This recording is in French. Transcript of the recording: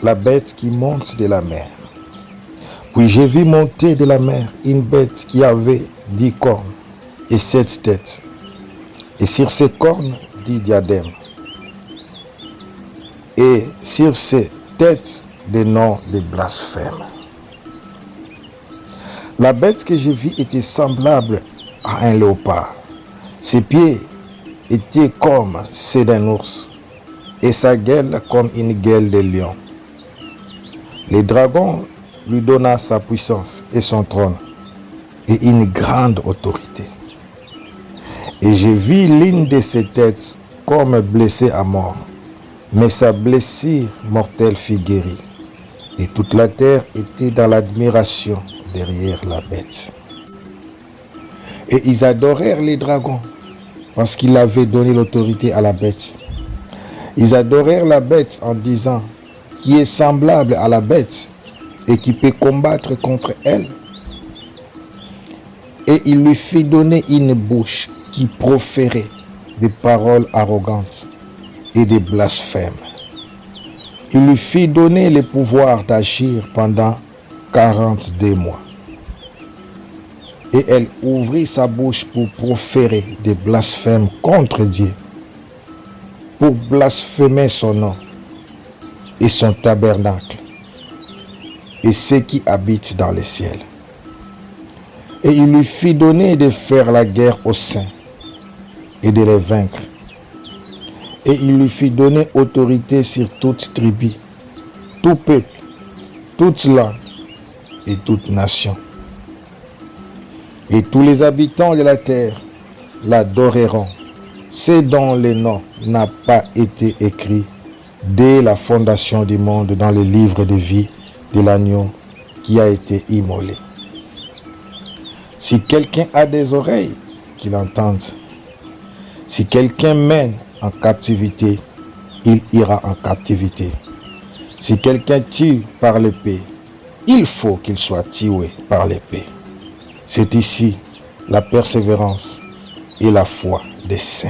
la bête qui monte de la mer. Puis j'ai vu monter de la mer une bête qui avait 10 cornes et 7 têtes, et sur ses cornes 10 diadèmes, et sur ses têtes des noms de blasphème. La bête que j'ai vue était semblable à un léopard. Ses pieds étaient comme ceux d'un ours, et sa gueule comme une gueule de lion. Le dragon lui donna sa puissance et son trône, et une grande autorité. Et j'ai vu l'une de ses têtes comme blessée à mort, mais sa blessure mortelle fut guérie. Et toute la terre était dans l'admiration derrière la bête. Et ils adorèrent les dragons, parce qu'il avait donné l'autorité à la bête. Ils adorèrent la bête en disant, qui est semblable à la bête et qui peut combattre contre elle. Et il lui fit donner une bouche qui proférait des paroles arrogantes et des blasphèmes. Il lui fit donner le pouvoir d'agir pendant 42 mois. Et elle ouvrit sa bouche pour proférer des blasphèmes contre Dieu, pour blasphémer son nom et son tabernacle et ceux qui habitent dans les ciels. Et il lui fit donner de faire la guerre aux saints et de les vaincre. Et il lui fit donner autorité sur toute tribu, tout peuple, toute langue et toute nation. Et tous les habitants de la terre l'adoreront, ceux dont le nom n'a pas été écrit dès la fondation du monde dans le livre de vie de l'agneau qui a été immolé. Si quelqu'un a des oreilles, qu'il entende. Si quelqu'un mène en captivité, il ira en captivité. Si quelqu'un tue par l'épée, il faut qu'il soit tué par l'épée. C'est ici la persévérance et la foi des saints.